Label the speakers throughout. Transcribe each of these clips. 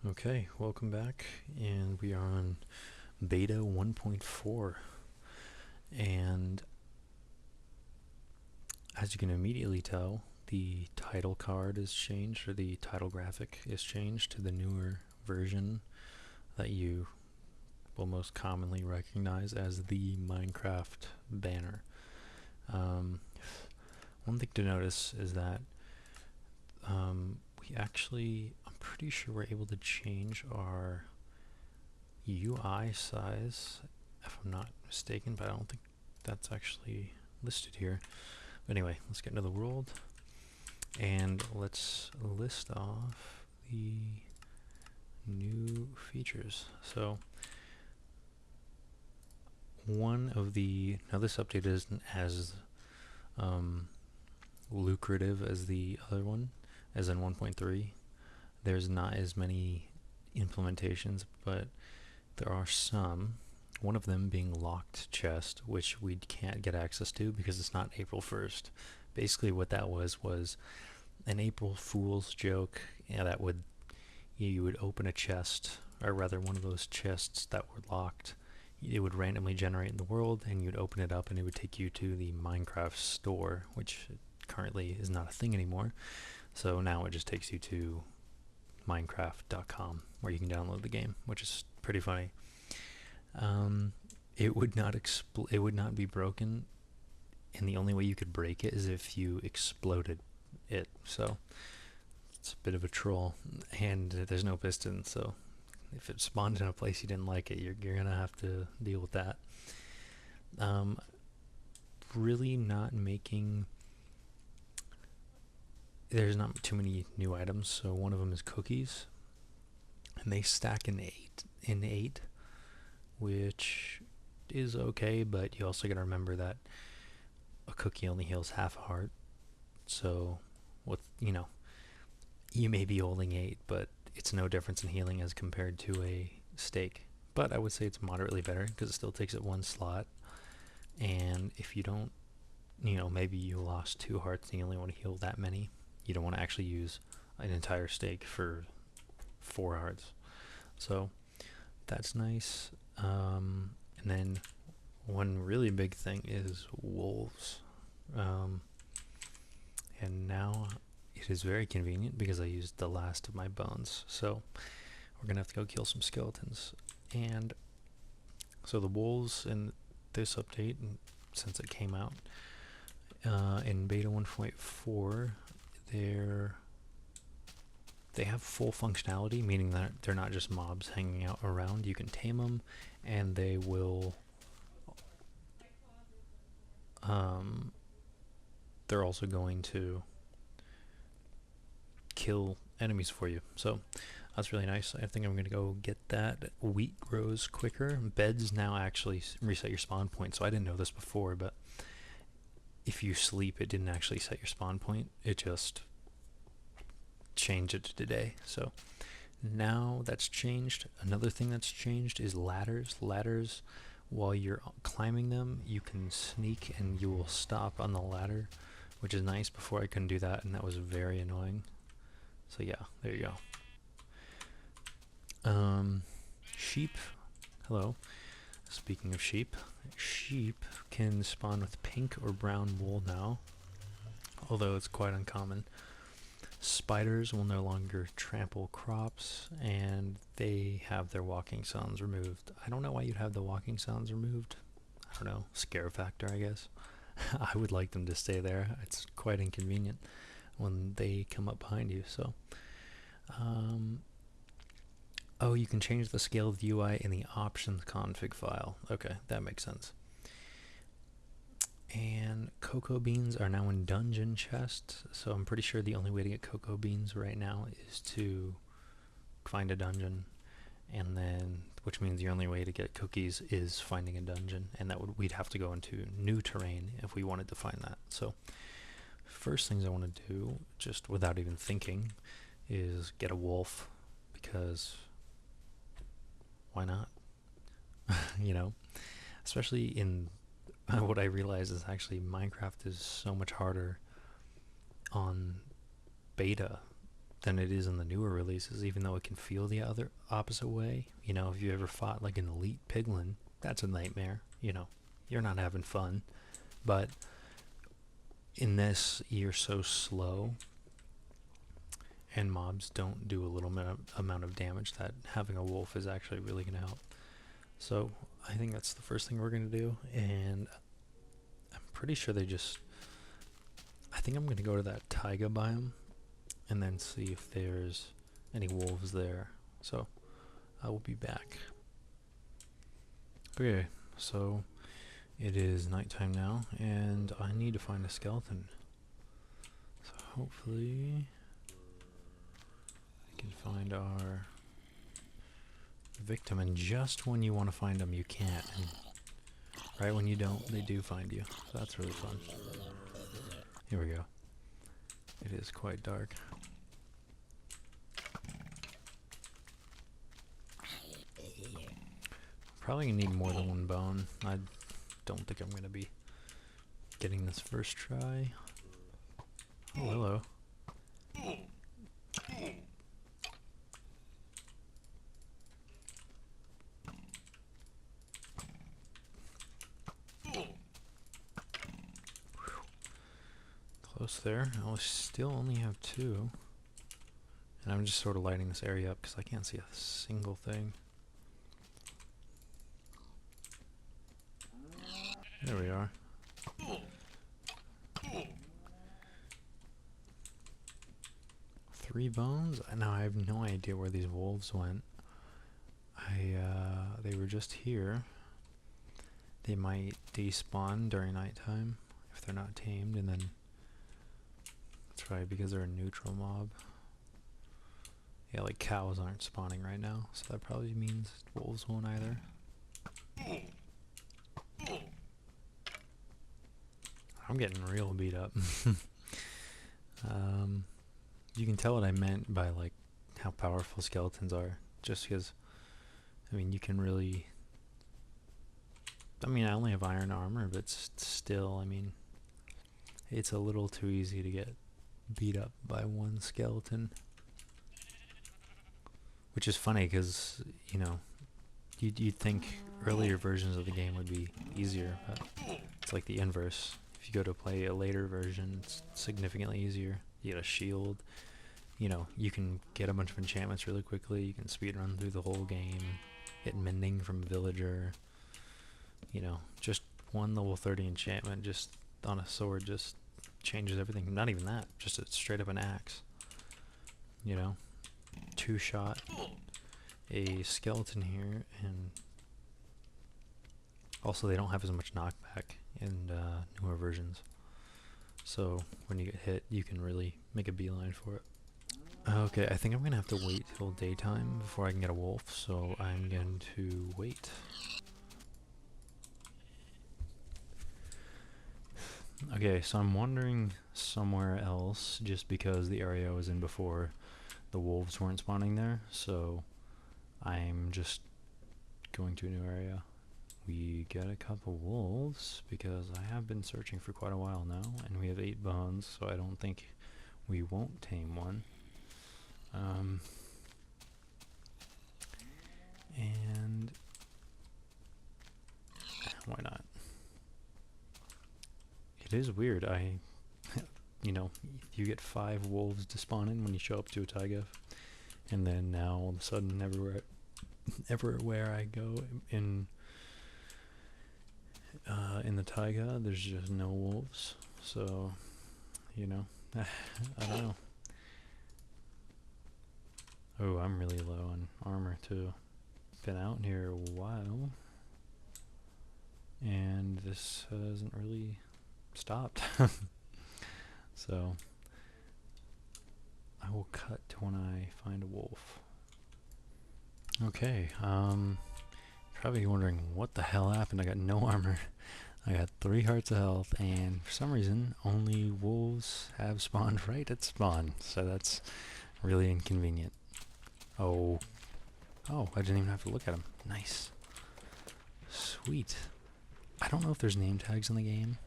Speaker 1: Okay, welcome back, and we are on beta 1.4. And as you can immediately tell, the title card is changed, or the title graphic is changed to the newer version that you will most commonly recognize as the Minecraft banner. Um, One thing to notice is that I'm pretty sure we're able to change our UI size, if I'm not mistaken, but I don't think that's actually listed here. But anyway, let's get into the world and let's list off the new features. So now this update isn't as lucrative as the other one, as in 1.3. There's not as many implementations, but there are some. One of them being locked chest, which we can't get access to because it's not April 1st. Basically, what that was an April Fool's joke. Yeah, that would you would open a chest, or rather one of those chests that were locked. It would randomly generate in the world, and you'd open it up, and it would take you to the Minecraft store, which currently is not a thing anymore. So now it just takes you to Minecraft.com, where you can download the game, which is pretty funny. Um, it would not it would not be broken, and the only way you could break it is if you exploded it. So it's a bit of a troll, and there's no piston, so if it spawned in a place you didn't like it, you're gonna have to deal with that. Um, Really not making. There's not too many new items, so one of them is cookies, and they stack in eight, which is okay, but you also gotta remember that a cookie only heals half a heart. So, what you may be holding 8, but it's no difference in healing as compared to a steak. But I would say it's moderately better because it still takes up one slot. And if you don't, maybe you lost 2 hearts and you only want to heal that many, you don't want to actually use an entire steak for 4 hearts. So that's nice. And then one really big thing is wolves. Um, and now it is very convenient because I used the last of my bones. So we're going to have to go kill some skeletons. And so the wolves in this update, since it came out in beta 1.4, they have full functionality, meaning that they're not just mobs hanging out around. You can tame them, and they will. They're also going to kill enemies for you. So that's really nice. I think I'm going to go get that. Wheat grows quicker. Beds now actually reset your spawn point. So I didn't know this before, but if you sleep, it didn't actually set your spawn point. It just changed it to today. So now that's changed. Another thing that's changed is ladders. Ladders, while you're climbing them, you can sneak and you will stop on the ladder, which is nice. Before I couldn't do that, and that was very annoying. So yeah, there you go. Sheep. Hello. Speaking of sheep, sheep can spawn with pink or brown wool now, although it's quite uncommon. Spiders will no longer trample crops, and they have their walking sounds removed. I don't know why you'd have the walking sounds removed. I don't know, scare factor, I guess. I would like them to stay there. It's quite inconvenient when they come up behind you. So, oh, you can change the scale of the UI in the options config file. Okay, that makes sense. And cocoa beans are now in dungeon chests, so I'm pretty sure the only way to get cocoa beans right now is to find a dungeon, and then which means the only way to get cookies is finding a dungeon, and we'd have to go into new terrain if we wanted to find that. So first things I want to do, just without even thinking, is get a wolf, because why not? you know, Especially in what I realize is actually Minecraft is so much harder on beta than it is in the newer releases, even though it can feel the other opposite way. You know, if you ever fought like an elite piglin, that's a nightmare. You know, you're not having fun. But in this, you're so slow, and mobs don't do a little amount of damage, that having a wolf is actually really going to help. So I think that's the first thing we're going to do, and I'm pretty sure I think I'm going to go to that taiga biome and then see if there's any wolves there. So I will be back. Okay, so it is nighttime now, and I need to find a skeleton. So hopefully I can find our victim, and just when you want to find them, you can't. And right when you don't, they do find you. So that's really fun. Here we go. It is quite dark. Probably gonna need more than one bone. I don't think I'm gonna be getting this first try. Oh, hello. Close there. I still only have 2. And I'm just sort of lighting this area up because I can't see a single thing. There we are. 3 bones? Now I have no idea where these wolves went. They were just here. They might despawn during nighttime if they're not tamed, and then that's right, because they're a neutral mob. Yeah, like cows aren't spawning right now, so that probably means wolves won't either. I'm getting real beat up. You can tell what I meant by like how powerful skeletons are, just because, I mean, you can really, I mean, I only have iron armor, but still, I mean, it's a little too easy to get beat up by one skeleton. Which is funny because, you know, you'd think earlier versions of the game would be easier, but it's like the inverse. If you go to play a later version, it's significantly easier. You get a shield. You know, you can get a bunch of enchantments really quickly. You can speedrun through the whole game. Get mending from a villager. You know, just one level 30 enchantment just on a sword just changes everything. Not even that, just straight up an axe. You know, 2-shot, a skeleton here, and also they don't have as much knockback in newer versions. So when you get hit, you can really make a beeline for it. Okay, I think I'm gonna have to wait till daytime before I can get a wolf, so I'm going to wait. Okay, so I'm wandering somewhere else just because the area I was in before, the wolves weren't spawning there, so I'm just going to a new area. We get a couple wolves because I have been searching for quite a while now, and we have 8 bones, so I don't think we won't tame one. And why not? It is weird. You know, you get 5 wolves to spawn in when you show up to a taiga, and then now all of a sudden everywhere I go in the taiga, there's just no wolves. So, you know, I don't know. Oh, I'm really low on armor too. Been out here a while, and this hasn't really stopped. So I will cut to when I find a wolf. Okay, probably wondering what the hell happened. I got no armor. I got 3 hearts of health, and for some reason only wolves have spawned right at spawn, so that's really inconvenient. Oh, I didn't even have to look at them. Nice. Sweet. I don't know if there's name tags in the game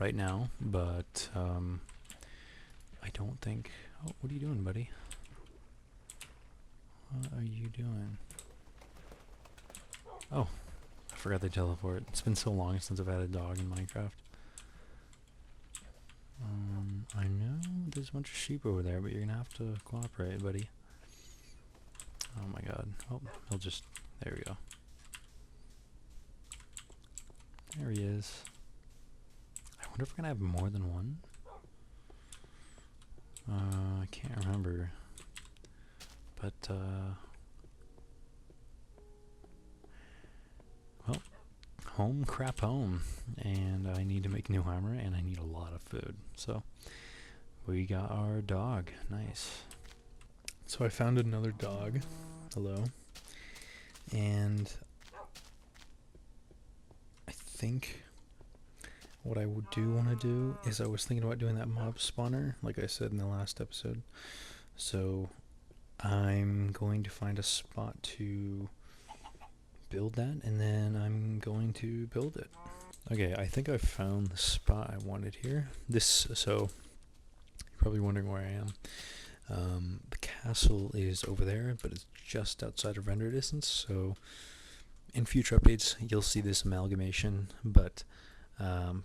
Speaker 1: right now, but I don't think Oh, what are you doing, buddy? What are you doing? Oh, I forgot they teleport. It's been so long since I've had a dog in Minecraft. I know there's a bunch of sheep over there, but you're gonna have to cooperate, buddy. Oh my god. Oh, he'll just... There we go. There he is. I wonder if we're gonna have more than one? I can't remember. But, well, home crap home. And I need to make new armor, and I need a lot of food. So, we got our dog. Nice. So I found another dog. Hello. And I think what I would want to do is I was thinking about doing that mob spawner, like I said in the last episode. So I'm going to find a spot to build that, and then I'm going to build it. Okay, I think I found the spot I wanted here. So you're probably wondering where I am. The castle is over there, but it's just outside of render distance, so in future updates you'll see this amalgamation, but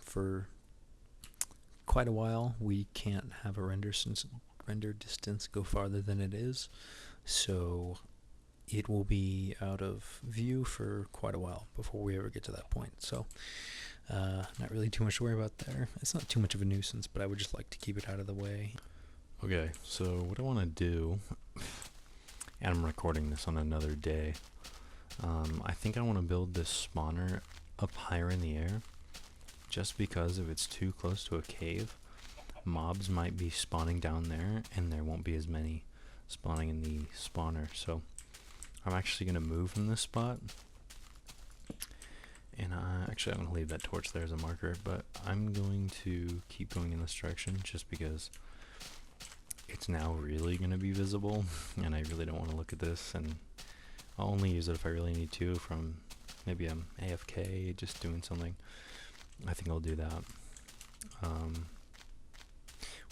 Speaker 1: for quite a while we can't have a render distance go farther than it is, so it will be out of view for quite a while before we ever get to that point. So not really too much to worry about there. It's not too much of a nuisance, but I would just like to keep it out of the way. Okay, so what I want to do, and I'm recording this on another day, I think I want to build this spawner up higher in the air, just because if it's too close to a cave, mobs might be spawning down there, and there won't be as many spawning in the spawner. So I'm actually going to move from this spot, and actually I'm going to leave that torch there as a marker, but I'm going to keep going in this direction just because it's now really going to be visible, and I really don't want to look at this, and I'll only use it if I really need to, from maybe I'm AFK, just doing something. I think I'll do that.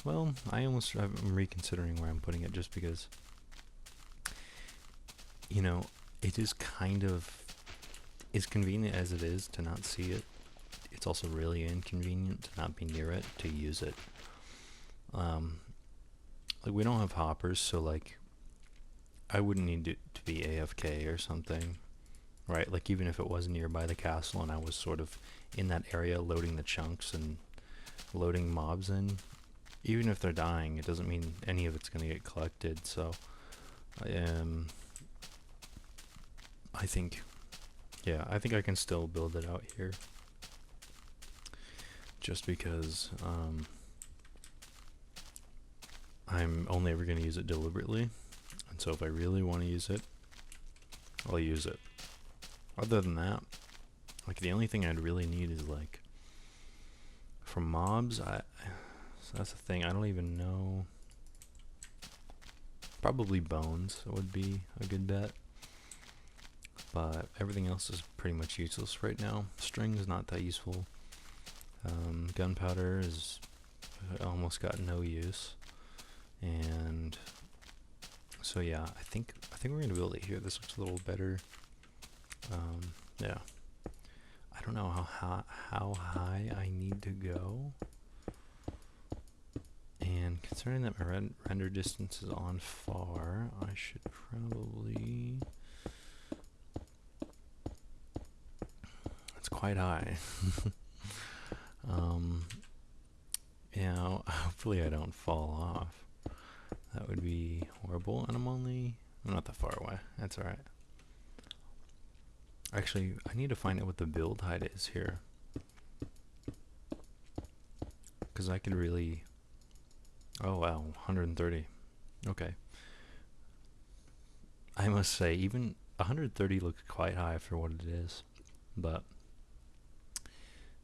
Speaker 1: Well, I'm reconsidering where I'm putting it, just because, you know, it is kind of, as convenient as it is to not see it, it's also really inconvenient to not be near it to use it. Like, we don't have hoppers, so like I wouldn't need it to be AFK or something, right? Like, even if it was nearby the castle and I was sort of in that area loading the chunks and loading mobs in, even if they're dying, it doesn't mean any of it's going to get collected. So I think, yeah, I think I can still build it out here, just because I'm only ever going to use it deliberately, and so if I really want to use it, I'll use it. Other than that, like, the only thing I'd really need is, like, from mobs, so that's the thing, I don't even know. Probably bones would be a good bet, but everything else is pretty much useless right now. String is not that useful. Gunpowder is almost got no use. And so yeah, I think we're gonna build it here. This looks a little better. Yeah, I don't know how high I need to go. And considering that my render distance is on far, I should probably. It's quite high. Yeah, hopefully I don't fall off. That would be horrible, and I'm not that far away. That's alright. Actually, I need to find out what the build height is here, because I could really... Oh wow, 130. Okay. I must say, even 130 looks quite high for what it is, but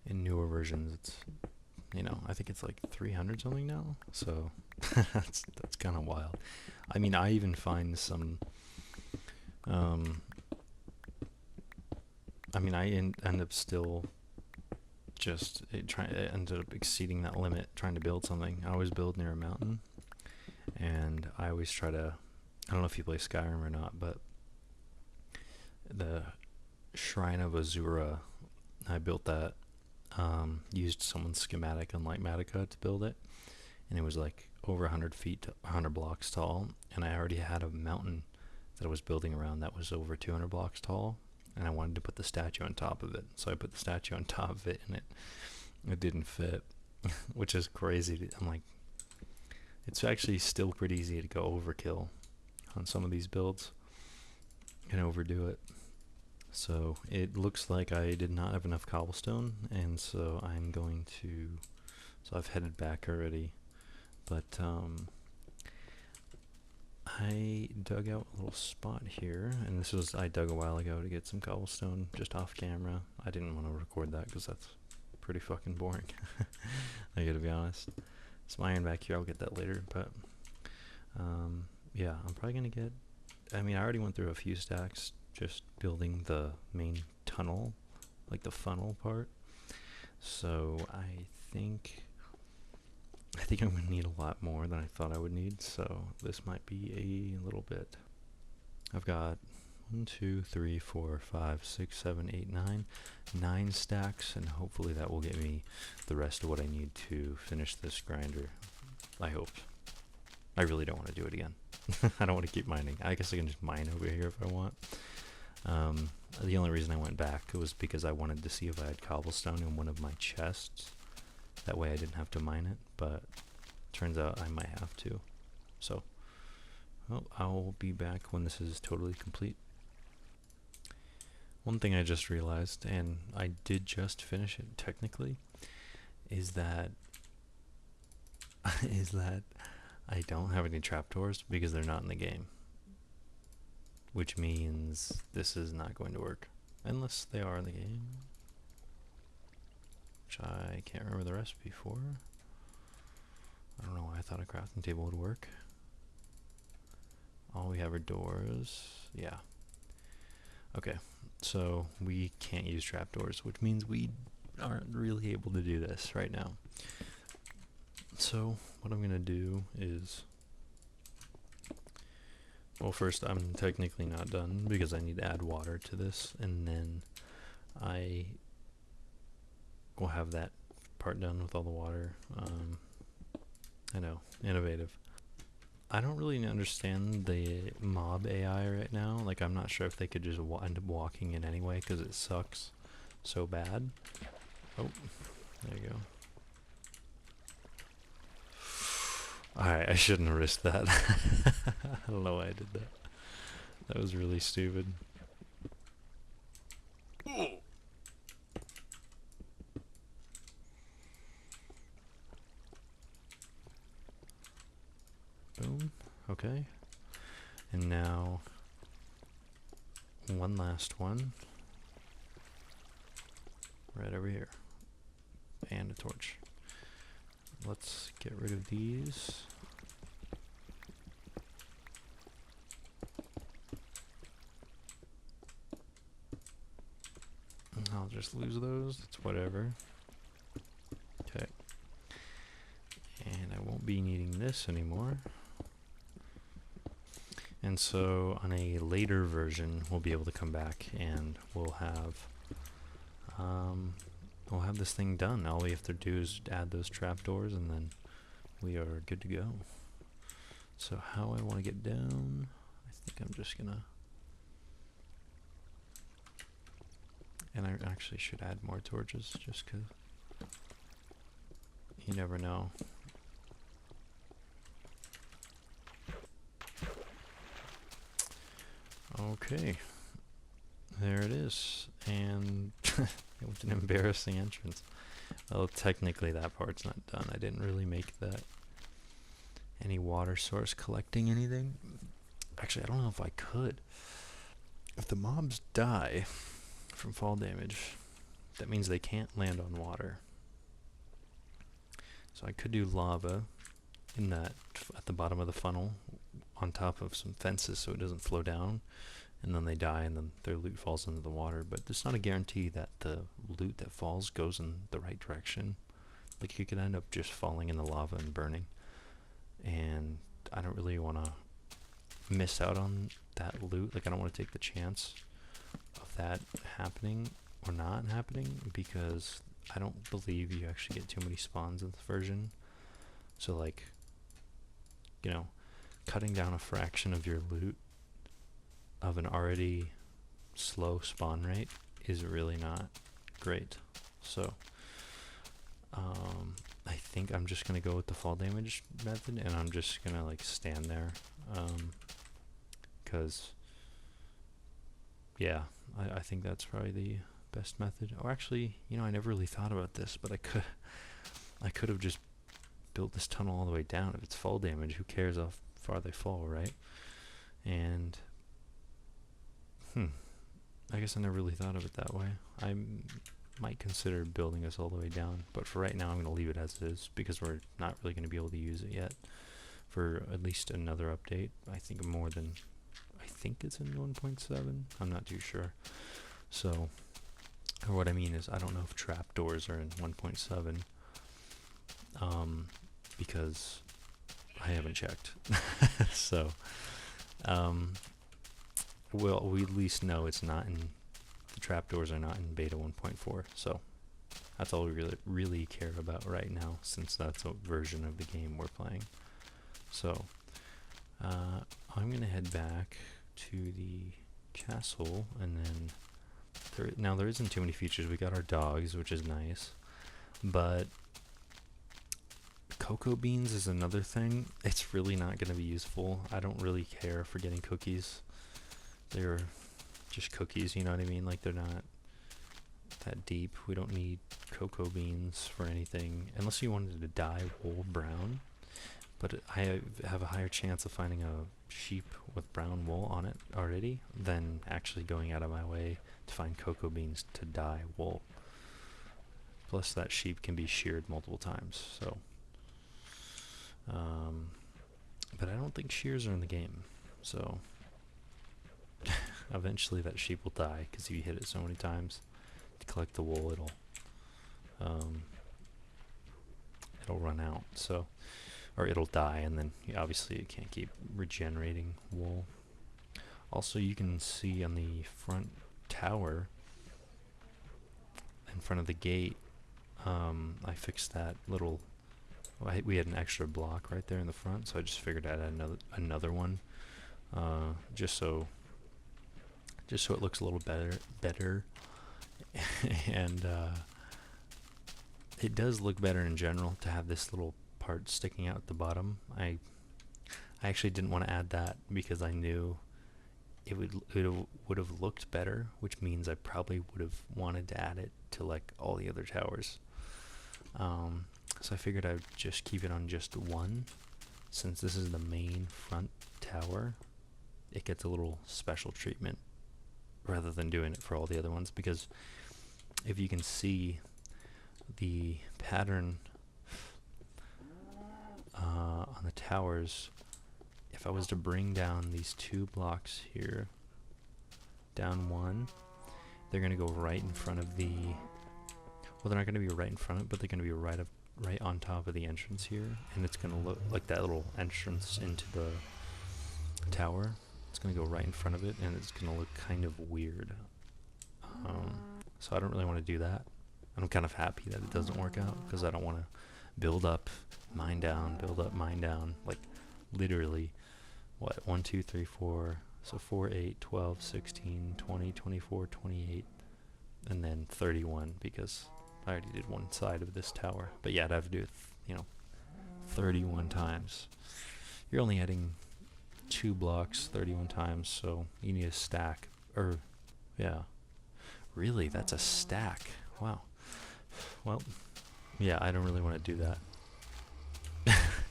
Speaker 1: in newer versions it's, you know, I think it's like 300 something now, so that's kind of wild. I mean, I even find some, I mean, I end up still just ended up exceeding that limit trying to build something. I always build near a mountain, And I always try to, I don't know if you play Skyrim or not, but the Shrine of Azura, I built that, used someone's schematic on Lightmatica to build it, and it was like over 100 feet, 100 blocks tall, and I already had a mountain that I was building around that was over 200 blocks tall, and I wanted to put the statue on top of it, so I put the statue on top of it, and it didn't fit, which is crazy. I'm like, it's actually still pretty easy to go overkill on some of these builds and overdo it. So it looks like I did not have enough cobblestone, and so I'm going to, so I've headed back already, but I dug out a little spot here, and this was, I dug a while ago to get some cobblestone just off camera. I didn't want to record that because that's pretty fucking boring. I gotta be honest. Some iron back here, I'll get that later, but yeah, I'm probably gonna get, I mean, I already went through a few stacks just building the main tunnel, like the funnel part. So I think I'm gonna need a lot more than I thought I would need, so this might be a little bit. I've got 1, 2, 3, 4, 5, 6, 7, 8, 9 stacks, and hopefully that will get me the rest of what I need to finish this grinder. I hope. I really don't want to do it again. I don't want to keep mining. I guess I can just mine over here if I want. The only reason I went back was because I wanted to see if I had cobblestone in one of my chests. That way I didn't have to mine it, but turns out I might have to. So, well, I'll be back when this is totally complete. One thing I just realized, and I did just finish it technically, is that I don't have any trapdoors because they're not in the game. Which means this is not going to work. Unless they are in the game. Which I can't remember the recipe for. I don't know why I thought a crafting table would work. All we have are doors. Yeah. Okay, so we can't use trapdoors, which means we aren't really able to do this right now. So what I'm gonna do is, well, first I'm technically not done because I need to add water to this, and then I will have that part done with all the water. I know, innovative. I don't really understand the mob AI right now. Like, I'm not sure if they could just end up walking in anyway because it sucks so bad. Oh, there you go. Alright, I shouldn't have risked that. I don't know why I did that. That was really stupid. Boom. Okay. And now one last one. Right over here. And a torch. Let's get rid of these. I'll just lose those. It's whatever. Okay. And I won't be needing this anymore. And so on a later version, we'll be able to come back and we'll have this thing done. All we have to do is add those trapdoors and then we are good to go. So how I want to get down, I think I'm just gonna, and I actually should add more torches just because you never know. Okay, there it is, and it was an embarrassing entrance. Well, technically that part's not done. I didn't really make that any water source collecting anything. Actually, I don't know if I could. If the mobs die from fall damage, that means they can't land on water. So I could do lava in that at the bottom of the funnel on top of some fences so it doesn't flow down, and then they die and then their loot falls into the water. But it's not a guarantee that the loot that falls goes in the right direction. Like, you could end up just falling in the lava and burning, and I don't really want to miss out on that loot. Like, I don't want to take the chance of that happening or not happening, because I don't believe you actually get too many spawns in this version. So, like, you know, cutting down a fraction of your loot of an already slow spawn rate is really not great. So, I think I'm just gonna go with the fall damage method, and I'm just gonna like stand there, because yeah, I think that's probably the best method. Or actually, you know, I never really thought about this, but I could have just built this tunnel all the way down. If it's fall damage, who cares how far they fall, right? And I guess I never really thought of it that way. I might consider building this all the way down, but for right now I'm going to leave it as it is, because we're not really going to be able to use it yet for at least another update. I think it's in 1.7. I'm not too sure. So, or what I mean is, I don't know if trapdoors are in 1.7, because I haven't checked. So, well, we at least know it's not in, the trapdoors are not in beta 1.4, so that's all we really care about right now, since that's what version of the game we're playing. So, I'm gonna head back to the castle, and then now there isn't too many features. We got our dogs, which is nice, but cocoa beans is another thing. It's really not gonna be useful. I don't really care for getting cookies. They're just cookies, you know what I mean? Like, they're not that deep. We don't need cocoa beans for anything, unless you wanted to dye wool brown. But I have a higher chance of finding a sheep with brown wool on it already than actually going out of my way to find cocoa beans to dye wool. Plus, that sheep can be sheared multiple times, so. But I don't think shears are in the game, so eventually that sheep will die, because if you hit it so many times to collect the wool, it'll run out. So, or it'll die, and then obviously it can't keep regenerating wool. Also, you can see on the front tower, in front of the gate, I fixed that little. We had an extra block right there in the front, so I just figured I'd add another one, just so it looks a little better, and it does look better in general to have this little part sticking out at the bottom. I actually didn't want to add that because I knew it would have looked better, which means I probably would have wanted to add it to like all the other towers. So I figured I'd just keep it on just one, since this is the main front tower. It gets a little special treatment rather than doing it for all the other ones, because if you can see the pattern on the towers, if I was to bring down these two blocks here, down one, they're going to go right in front of the, well, they're not going to be right in front of it, but they're going to be right on top of the entrance here, and it's going to look like that little entrance into the tower. It's going to go right in front of it, and it's going to look kind of weird. So I don't really want to do that. I'm kind of happy that it doesn't work out, because I don't want to build up, mine down, build up, mine down. Like, literally, what, 1, 2, 3, 4, so 4, 8, 12, 16, 20, 24, 28, and then 31, because I already did one side of this tower. But yeah, I'd have to do it, 31 times. You're only adding 2 blocks 31 times, so you need a stack. Or, yeah. Really, that's a stack. Wow. Well, yeah, I don't really want to do that,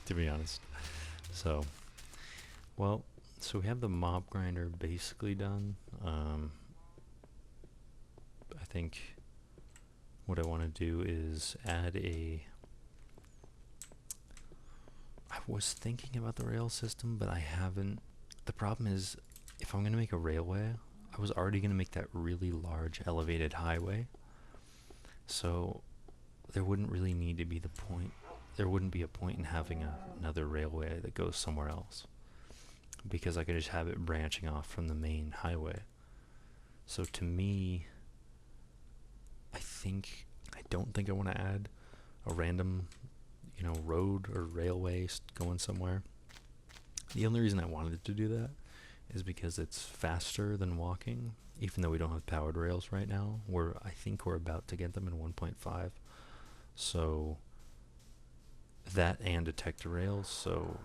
Speaker 1: to be honest. So, well, so we have the mob grinder basically done. I think what I want to do is add I was thinking about the rail system, but I haven't. The problem is, if I'm going to make a railway, I was already going to make that really large elevated highway. So there wouldn't really need to be the point. there wouldn't be a point in having another railway that goes somewhere else, because I could just have it branching off from the main highway. So to me, I don't think I want to add a random, road or railway going somewhere. The only reason I wanted to do that is because it's faster than walking, even though we don't have powered rails right now. I think we're about to get them in 1.5. So that and detector rails. So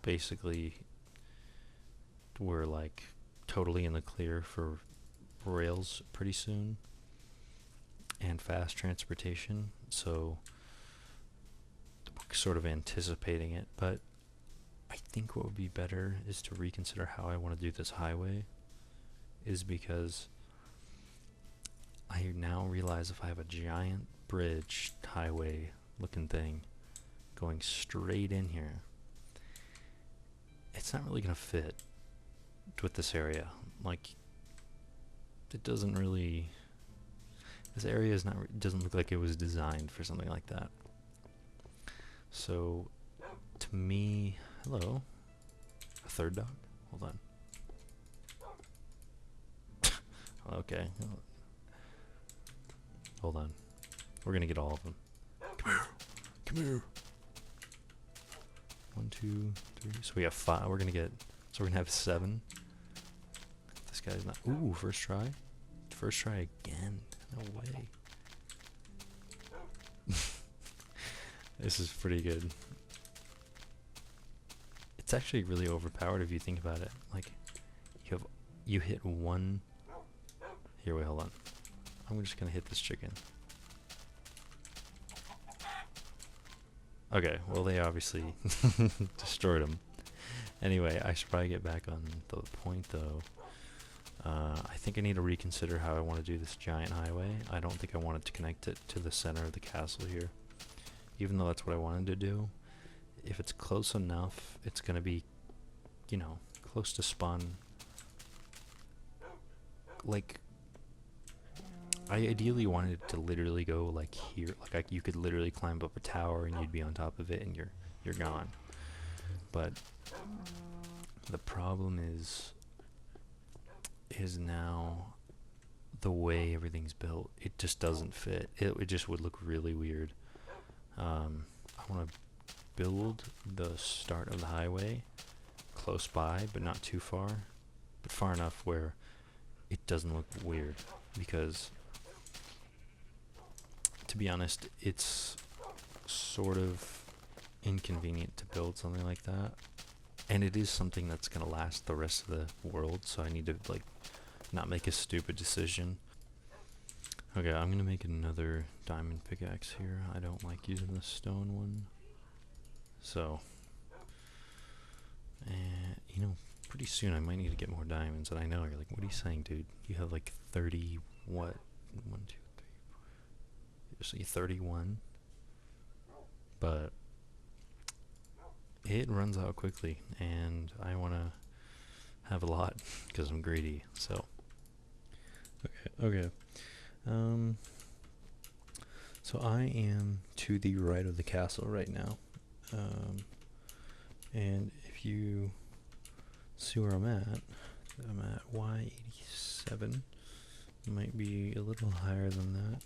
Speaker 1: basically, we're like totally in the clear for rails pretty soon and fast transportation. So we're sort of anticipating it, but I think what would be better is to reconsider how I want to do this highway, is because I now realize if I have a giant bridge highway looking thing going straight in here, it's not really going to fit with this area. Like, it doesn't really, this area doesn't look like it was designed for something like that. So to me, hello, a third dog? Hold on. Okay. Hold on. We're gonna get all of them. Come here. Come here. 1, 2, 3. So we have 5. So we're gonna have 7. This guy's not. Ooh, first try. First try again. No way. This is pretty good. It's actually really overpowered if you think about it. Like, you hit one. Here, wait, hold on. I'm just gonna hit this chicken. Okay, well, they obviously destroyed him. Anyway, I should probably get back on the point, though. I think I need to reconsider how I want to do this giant highway. I don't think I wanted to connect it to the center of the castle here, even though that's what I wanted to do. If it's close enough, it's going to be, close to spawn. Like, I ideally wanted to literally go like here, like you could literally climb up a tower and you'd be on top of it and you're gone. But the problem is now the way everything's built, it just doesn't fit. It just would look really weird. I want to build the start of the highway close by, but not too far, but far enough where it doesn't look weird, because to be honest, it's sort of inconvenient to build something like that, and it is something that's going to last the rest of the world, so I need to not make a stupid decision. Okay, I'm going to make another diamond pickaxe here. I don't like using the stone one. So, pretty soon I might need to get more diamonds, and I know you're like, what are you saying, dude? You have like 30, what? 1, 2, 3, 4, 31. But it runs out quickly, and I want to have a lot because I'm greedy. So, okay. So I am to the right of the castle right now. And if you see where I'm at Y87. Might be a little higher than that.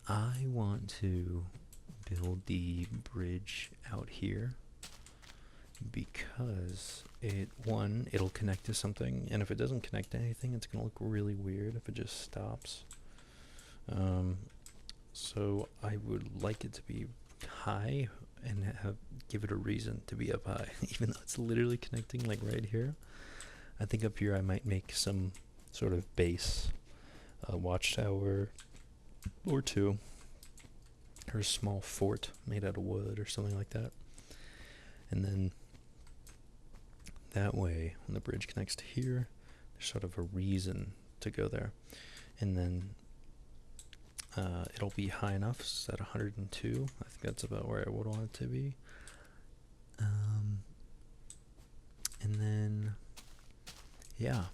Speaker 1: I want to build the bridge out here because it'll connect to something, and if it doesn't connect to anything, it's gonna look really weird if it just stops. So I would like it to be high and give it a reason to be up high, even though it's literally connecting like right here. I think up here I might make some sort of base, watchtower or two, or a small fort made out of wood or something like that. And then that way, when the bridge connects to here, there's sort of a reason to go there. And then it'll be high enough, it's at 102. I think that's about where I would want it to be. And then, yeah,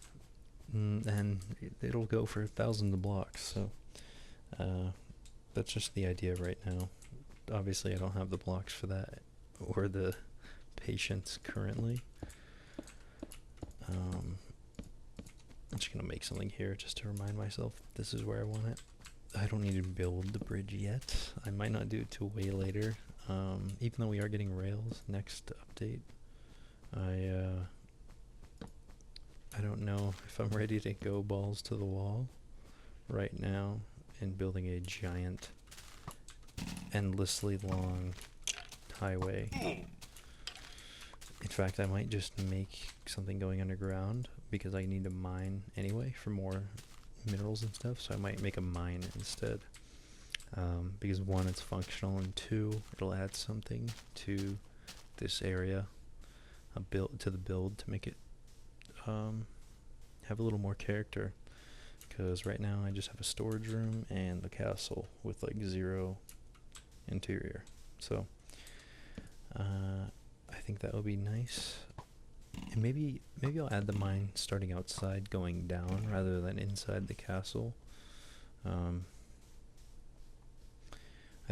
Speaker 1: and it'll go for 1,000 blocks. So That's just the idea right now. Obviously, I don't have the blocks for that or the patience currently. I'm just gonna make something here just to remind myself this is where I want it. I don't need to build the bridge yet. I might not do it till way later. Even though we are getting rails next update, I don't know if I'm ready to go balls to the wall right now and building a giant, endlessly long highway. In fact, I might just make something going underground because I need to mine anyway for more minerals and stuff, so I might make a mine instead. Because one, it's functional, and two, it'll add something to this area, to the build to make it have a little more character. Because right now I just have a storage room and the castle with like 0 interior. So I think that would be nice. And maybe I'll add the mine starting outside going down rather than inside the castle. I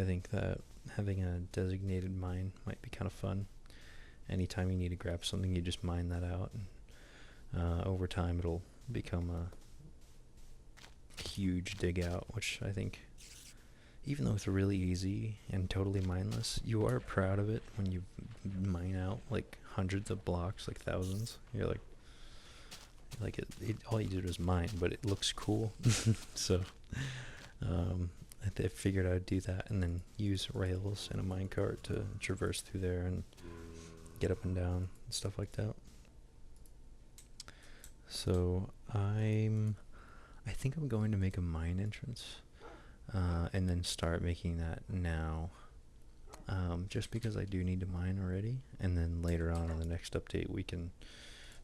Speaker 1: think that having a designated mine might be kind of fun. Anytime you need to grab something, you just mine that out, and over time it'll become a huge dig out, which I think, even though it's really easy and totally mindless, you are proud of it when you mine out like hundreds of blocks, like thousands. You're like it all you did was mine, but it looks cool. So I figured I'd do that and then use rails and a minecart to traverse through there and get up and down and stuff like that. So I think I'm going to make a mine entrance, and then start making that now, just because I do need to mine already, and then later on in the next update we can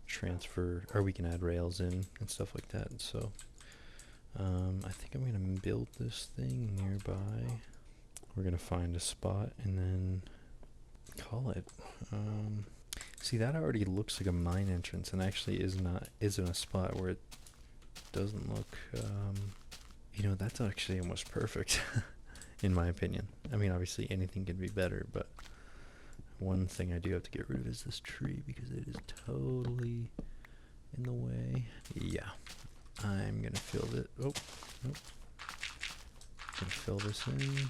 Speaker 1: transfer, or we can add rails in and stuff like that. So I think I'm going to build this thing nearby. We're going to find a spot and then call it. See, that already looks like a mine entrance and actually isn't a spot where it doesn't look, that's actually almost perfect in my opinion. I mean, obviously anything can be better, but one thing I do have to get rid of is this tree because it is totally in the way. Yeah. I'm gonna fill it. Oh, nope. Gonna fill this in.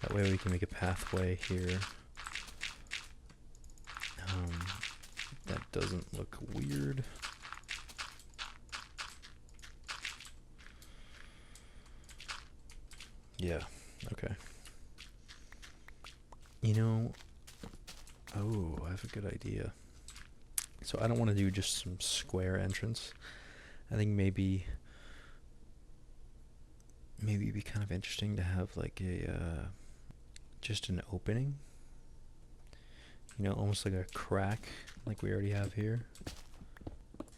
Speaker 1: That way we can make a pathway here. That doesn't look weird. Yeah. Okay. Oh, I have a good idea. So I don't want to do just some square entrance. I think maybe it'd be kind of interesting to have like just an opening, almost like a crack like we already have here.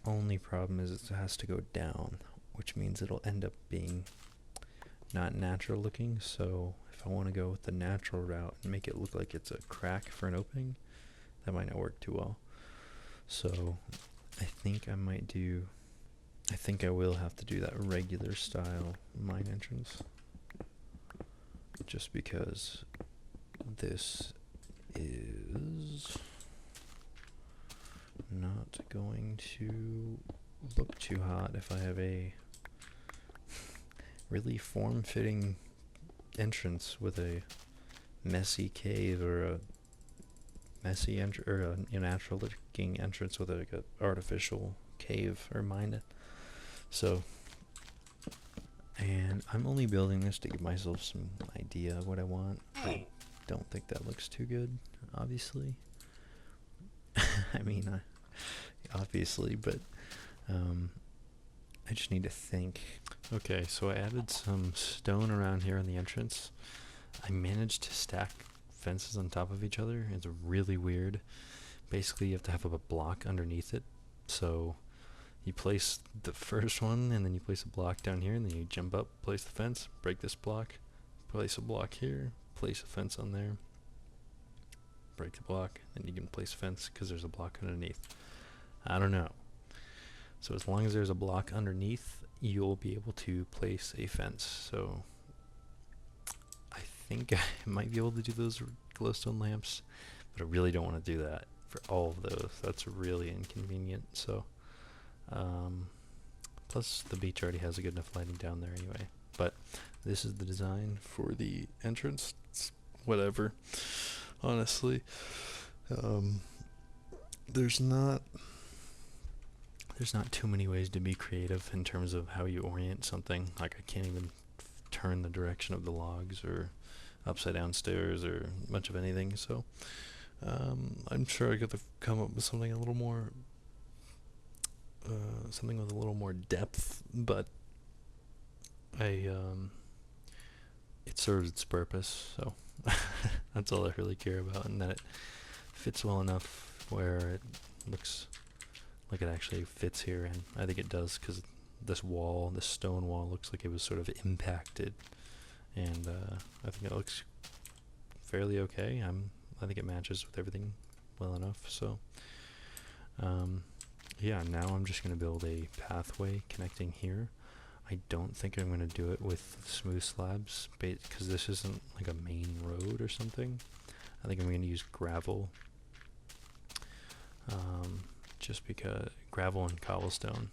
Speaker 1: Only problem is it has to go down, which means it'll end up being not natural looking. So if I want to go with the natural route and make it look like it's a crack for an opening, that might not work too well. So I think I will have to do that regular style mine entrance, just because this is not going to look too hot if I have a really form-fitting entrance with a messy cave or a messy or a natural-looking entrance with like a artificial cave or mine. So, and I'm only building this to give myself some idea of what I want. I don't think that looks too good, obviously. I mean, obviously, but I just need to think. Okay, so I added some stone around here on the entrance. I managed to stack fences on top of each other. It's really weird. Basically, you have to have a block underneath it. So you place the first one, and then you place a block down here, and then you jump up, place the fence, break this block, place a block here, place a fence on there, break the block, and you can place a fence because there's a block underneath. I don't know. So as long as there's a block underneath, you'll be able to place a fence. So I think I might be able to do those glowstone lamps, but I really don't want to do that for all of those. That's really inconvenient. So, plus the beach already has a good enough lighting down there anyway. But this is the design for the entrance. It's whatever, honestly. There's not too many ways to be creative in terms of how you orient something. Like I can't even turn the direction of the logs or upside down stairs or much of anything. So I'm sure I got to come up with something a little more, something with a little more depth. But it serves its purpose. So that's all I really care about, and that it fits well enough where it looks like it actually fits here, and I think it does, because this stone wall looks like it was sort of impacted, and I think it looks fairly okay. I think it matches with everything well enough. So yeah, now I'm just going to build a pathway connecting here. I don't think I'm going to do it with smooth slabs, because this isn't like a main road or something. I think I'm going to use gravel, just because gravel and cobblestone,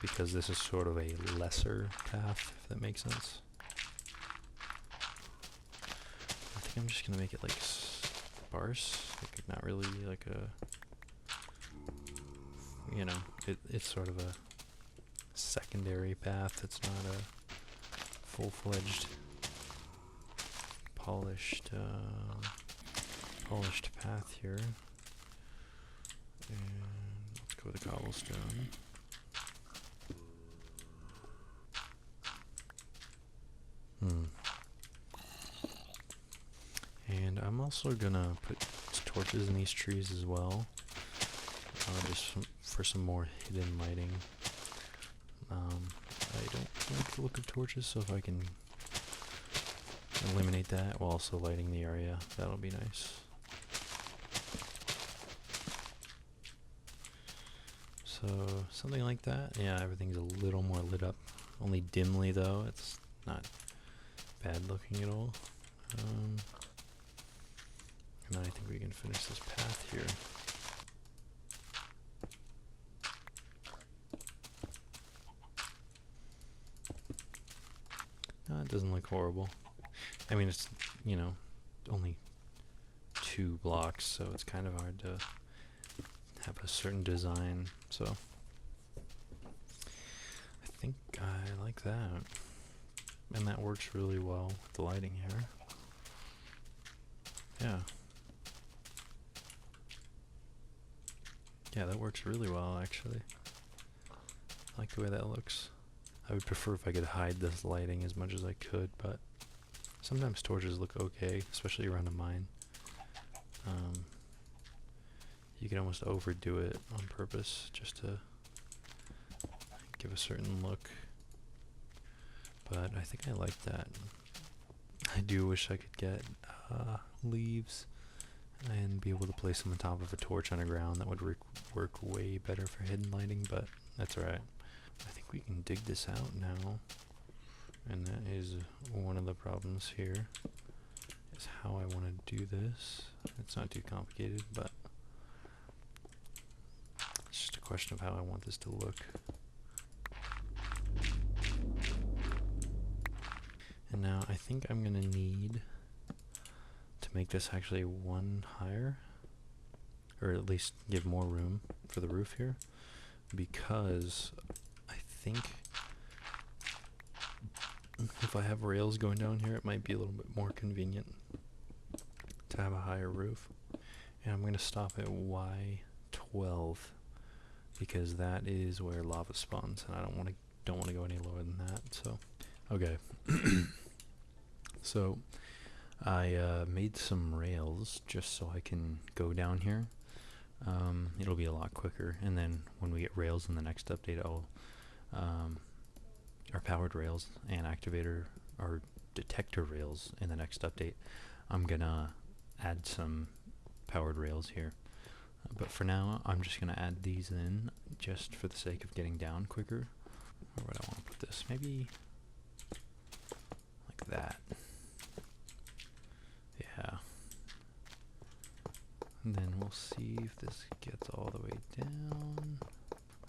Speaker 1: because this is sort of a lesser path, if that makes sense. I think I'm just going to make it like sparse, like not really like a, you know, it's sort of a secondary path. It's not a full-fledged polished path here. And let's go with the cobblestone. And I'm also gonna put torches in these trees as well, just for some more hidden lighting. I don't like the look of torches, so if I can eliminate that while also lighting the area, that'll be nice. So something like that. Yeah, everything's a little more lit up, only dimly though. It's not bad looking at all. And I think we can finish this path here. No, it doesn't look horrible. I mean, it's, you know, only 2 blocks, so it's kind of hard to have a certain design. So I think I like that. And that works really well with the lighting here. Yeah. Yeah, that works really well, actually. I like the way that looks. I would prefer if I could hide this lighting as much as I could, but sometimes torches look okay, especially around a mine. You can almost overdo it on purpose just to give a certain look. But I think I like that. I do wish I could get leaves and be able to place them on top of a torch underground. That would work way better for hidden lighting, but that's alright. I think we can dig this out now, and that is one of the problems here, is how I want to do this. It's not too complicated, but it's just a question of how I want this to look. And now I think I'm going to need to make this actually one higher, or at least give more room for the roof here, because I think if I have rails going down here, it might be a little bit more convenient to have a higher roof. And I'm going to stop at Y12, because that is where lava spawns, and I don't want to go any lower than that. So okay. So I made some rails just so I can go down here. It'll be a lot quicker, and then when we get rails in the next update, I'll our powered rails and activator or detector rails in the next update. I'm gonna add some powered rails here. But for now, I'm just going to add these in just for the sake of getting down quicker. Where would I want to put this? Maybe like that. Yeah. And then we'll see if this gets all the way down.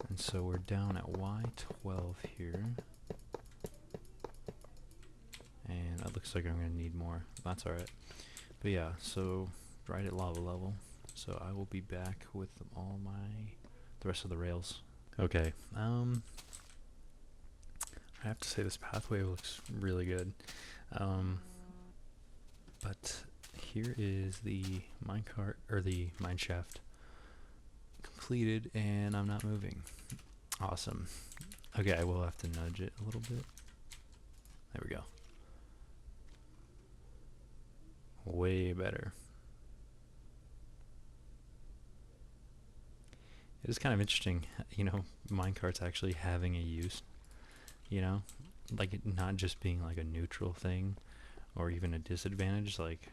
Speaker 1: And so we're down at Y12 here. And it looks like I'm going to need more. That's alright. But yeah, so right at lava level. So I will be back with the rest of the rails. Okay, I have to say this pathway looks really good. But here is the minecart, or the mineshaft completed, and I'm not moving. Awesome. Okay, I will have to nudge it a little bit. There we go. Way better. It is kind of interesting, you know, minecarts actually having a use, you know, like it not just being like a neutral thing or even a disadvantage. Like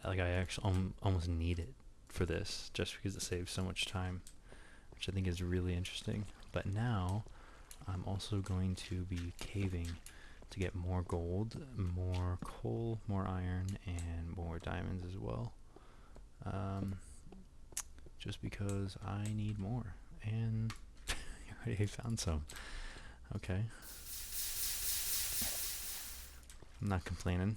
Speaker 1: I actually almost need it for this just because it saves so much time, which I think is really interesting. But now I'm also going to be caving to get more gold, more coal, more iron, and more diamonds as well. Just because I need more, and I already found some. Okay. I'm not complaining.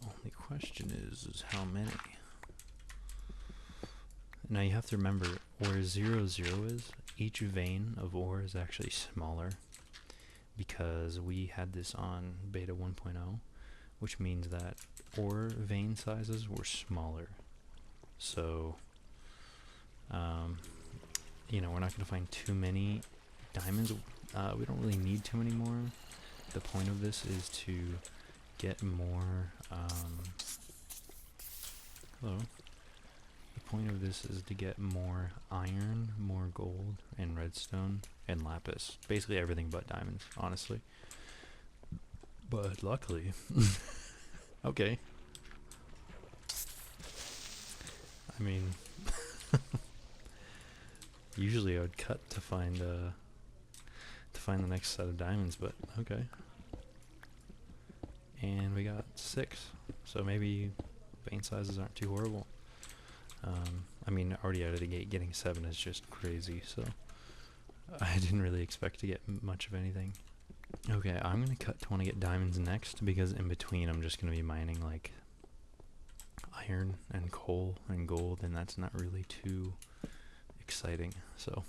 Speaker 1: Only question is how many? Now you have to remember where 0, 0 is, each vein of ore is actually smaller because we had this on beta 1.0, which means that ore vein sizes were smaller. So, you know, we're not going to find too many diamonds. We don't really need too many more. The point of this is to get more, hello. The point of this is to get more iron, more gold, and redstone, and lapis. Basically everything but diamonds, honestly. But luckily, okay. I mean, usually I would cut to find the next set of diamonds, but okay. And we got 6, so maybe vein sizes aren't too horrible. I mean, already out of the gate, getting 7 is just crazy, so I didn't really expect to get much of anything. Okay, I'm going to cut to when I get diamonds next, because in between I'm just going to be mining, like, iron and coal and gold, and that's not really too exciting. So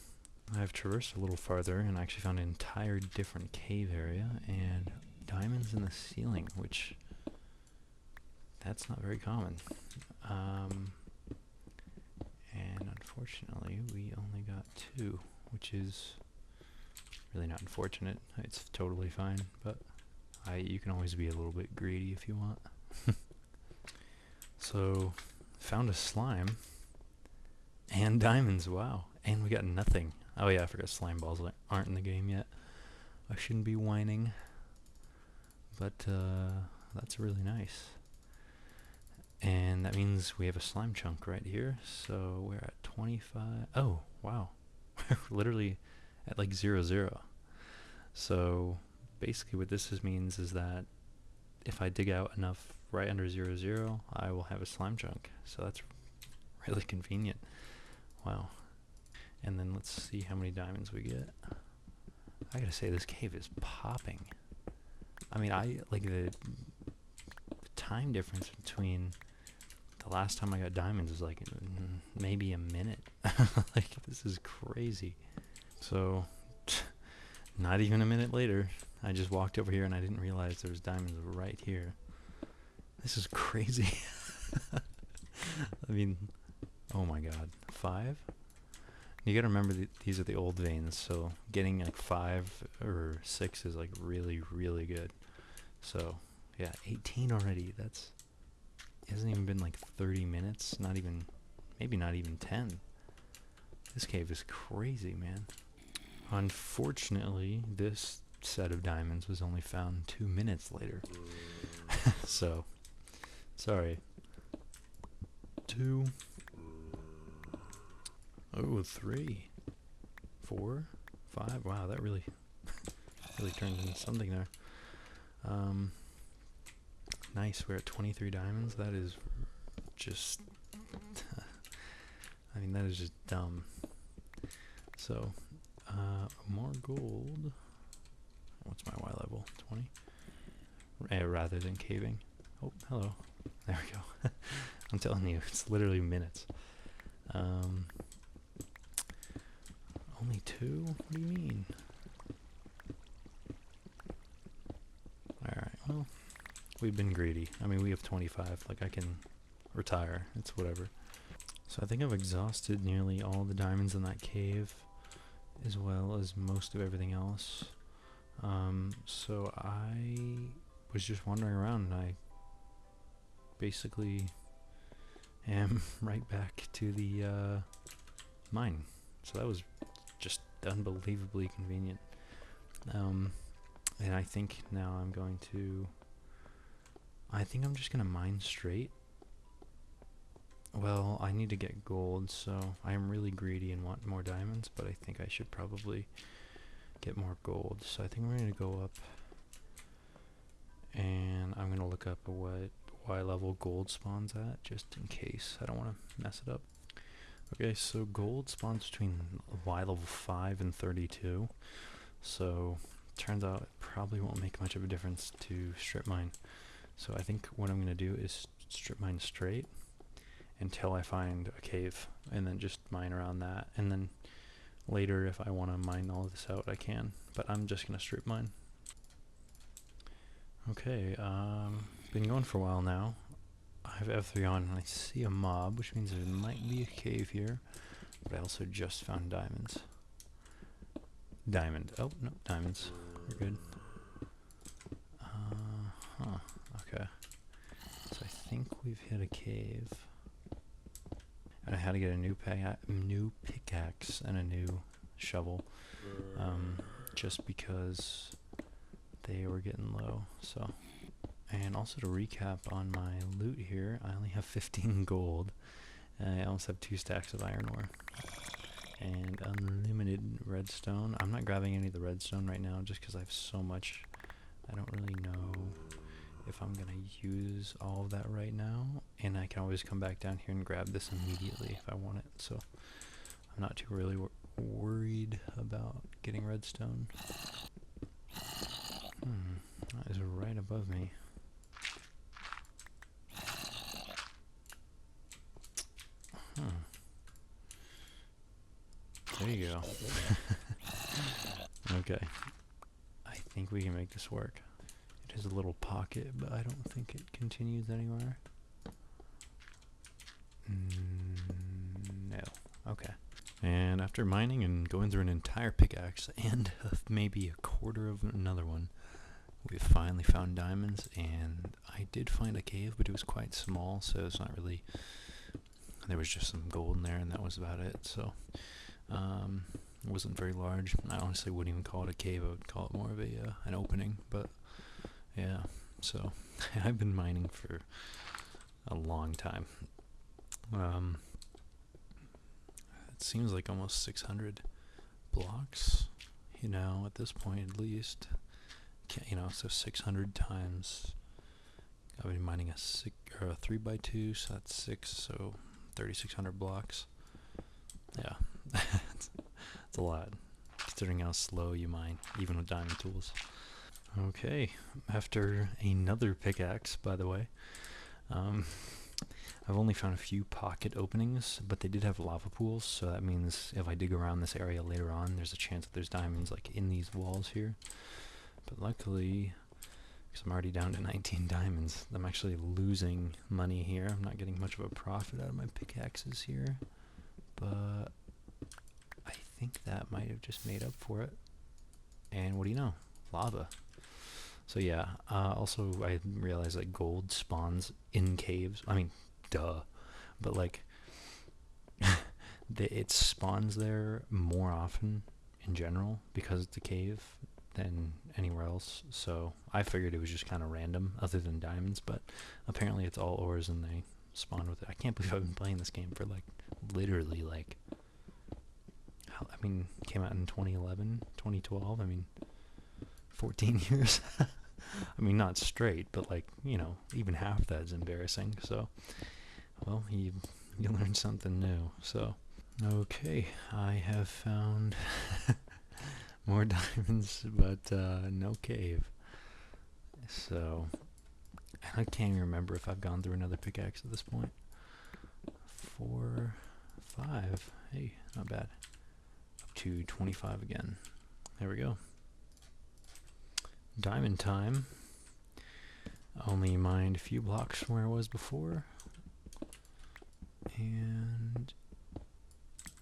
Speaker 1: I've traversed a little farther and actually found an entire different cave area, and diamonds in the ceiling, which that's not very common. And unfortunately, we only got 2, which is really not unfortunate. It's totally fine, but you can always be a little bit greedy if you want. So, found a slime and diamonds. Wow, and we got nothing. Oh yeah, I forgot slime balls aren't in the game yet. I shouldn't be whining, but that's really nice. And that means we have a slime chunk right here. So we're at 25. Oh, wow. We're literally at like 0, 0. So basically what this means is that if I dig out enough right under 0, 0, I will have a slime chunk. So that's really convenient. Wow. And then let's see how many diamonds we get. I gotta say, this cave is popping. I mean, I like the time difference between the last time I got diamonds is like maybe a minute. Like, this is crazy. So, not even a minute later, I just walked over here and I didn't realize there was diamonds right here. This is crazy. I mean, oh my god. 5? You gotta remember these are the old veins, so getting like 5 or 6 is like really, really good. So, yeah, 18 already. It hasn't even been like 30 minutes, maybe not even 10. This cave is crazy, man. Unfortunately, this set of diamonds was only found 2 minutes later. So, sorry. 2. Oh, 3, 4, 5. Wow, that really turned into something there. Nice, we're at 23 diamonds. That is just, I mean, that is just dumb. So, more gold. What's my Y level? 20? Rather than caving. Oh, hello. There we go. I'm telling you, it's literally minutes. Only 2? What do you mean? Alright, well, we've been greedy. I mean, we have 25. Like, I can retire. It's whatever. So I think I've exhausted nearly all the diamonds in that cave, as well as most of everything else. So I was just wandering around, and I basically am right back to the mine. So that was just unbelievably convenient. And I think now I'm going to... I think I'm just going to mine straight. Well, I need to get gold, so I am really greedy and want more diamonds, but I think I should probably get more gold. So I think we're going to go up, and I'm going to look up what Y level gold spawns at, just in case. I don't want to mess it up. Okay, so gold spawns between Y level 5 and 32. So turns out it probably won't make much of a difference to strip mine. So I think what I'm going to do is strip mine straight until I find a cave, and then just mine around that. And then later, if I want to mine all of this out, I can. But I'm just going to strip mine. Okay, been going for a while now. I have F3 on, and I see a mob, which means there might be a cave here. But I also just found diamonds. Diamond. Oh, no, diamonds. We're good. Okay. So I think we've hit a cave. And I had to get a new pickaxe and a new shovel. Just because they were getting low. So, and also to recap on my loot here, I only have 15 gold. I almost have 2 stacks of iron ore. And unlimited redstone. I'm not grabbing any of the redstone right now just because I have so much. I don't really know if I'm gonna use all of that right now, and I can always come back down here and grab this immediately if I want it, so I'm not too really worried about getting redstone. That is right above me. There you go. Okay, I think we can make this work. It is a little pocket, but I don't think it continues anywhere. No. Okay. And after mining and going through an entire pickaxe and maybe a quarter of another one, we finally found diamonds. And I did find a cave, but it was quite small, so it's not really... There was just some gold in there, and that was about it. So it wasn't very large. I honestly wouldn't even call it a cave. I would call it more of an opening, but... Yeah, so I've been mining for a long time. It seems like almost 600 blocks, you know, at this point at least. You know, so 600 times, I've been mining a 3x2, so that's 6, so 3,600 blocks. Yeah, it's a lot, considering how slow you mine, even with diamond tools. Okay, after another pickaxe, by the way, I've only found a few pocket openings, but they did have lava pools, so that means if I dig around this area later on, there's a chance that there's diamonds like in these walls here. But luckily, because I'm already down to 19 diamonds, I'm actually losing money here. I'm not getting much of a profit out of my pickaxes here, but I think that might have just made up for it. And what do you know? Lava. So yeah, also I realized that gold spawns in caves. I mean, duh. But like, it spawns there more often in general because it's a cave than anywhere else. So I figured it was just kind of random other than diamonds, but apparently it's all ores and they spawned with it. I can't believe I've been playing this game for like literally like, I mean, came out in 2011, 2012. I mean, 14 years. I mean, not straight, but like, you know, even half that is embarrassing. So, well, you learn something new. So, okay, I have found more diamonds, but no cave. So, I can't even remember if I've gone through another pickaxe at this point. 4, 5. Hey, not bad. Up to 25 again. There we go. Diamond time. Only mined a few blocks from where I was before. And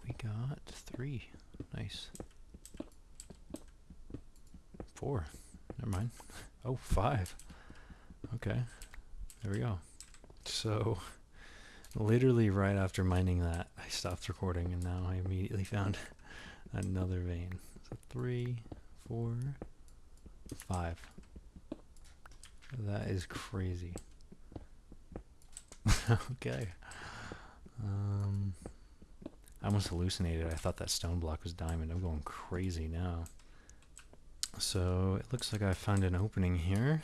Speaker 1: we got 3. Nice. 4. Never mind. Oh, 5. Okay. There we go. So, literally right after mining that, I stopped recording, and now I immediately found another vein. So 3, 4, 5. That is crazy. Okay. I almost hallucinated. I thought that stone block was diamond. I'm going crazy now. So it looks like I found an opening here,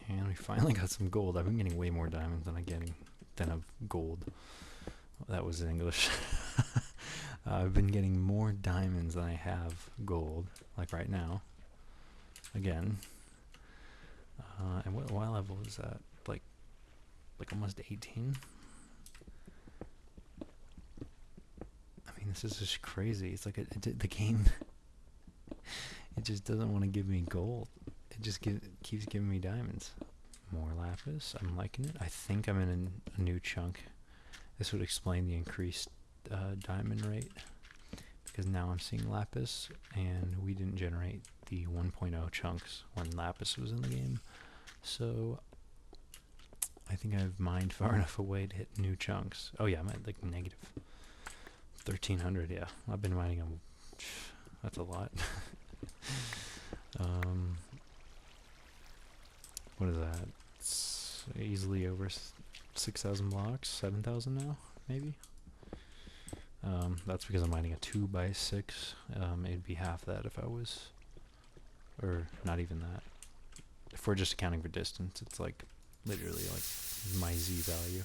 Speaker 1: and we finally got some gold. I've been getting way more diamonds than of gold. That was in English. I've been getting more diamonds than I have gold, like right now. Again. And what level is that? Like almost 18? I mean, this is just crazy. It's like the game, it just doesn't want to give me gold. It just keeps giving me diamonds. More lapis. I'm liking it. I think I'm in a new chunk. This would explain the increased diamond rate, because now I'm seeing lapis, and we didn't generate the 1.0 chunks when lapis was in the game. So I think I've mined far enough away to hit new chunks. Oh yeah, I'm at like negative 1300. Yeah, I've been mining them. That's a lot. What is that? It's easily over 6,000 blocks, 7,000 now, maybe. That's because I'm mining a 2x6. It'd be half that if I was, or not even that. If we're just accounting for distance, it's like literally like my Z value.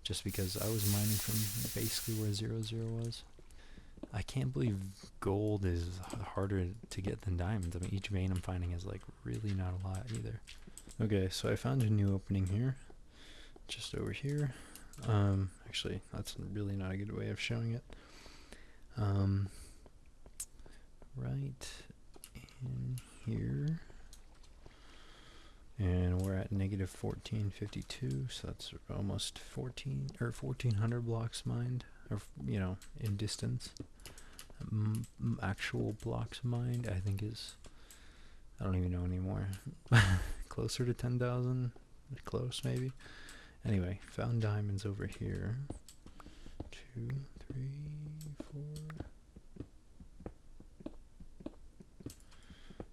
Speaker 1: Just because I was mining from basically where 0, 0 was. I can't believe gold is harder to get than diamonds. I mean, each vein I'm finding is like really not a lot either. Okay, so I found a new opening here, just over here. Actually, that's really not a good way of showing it. Right in here. And we're at negative 1452, so that's almost 1400 blocks mined, or, you know, in distance. Actual blocks mined, I think is, I don't even know anymore. Closer to 10,000, close maybe. Anyway, found diamonds over here. 2, 3, 4.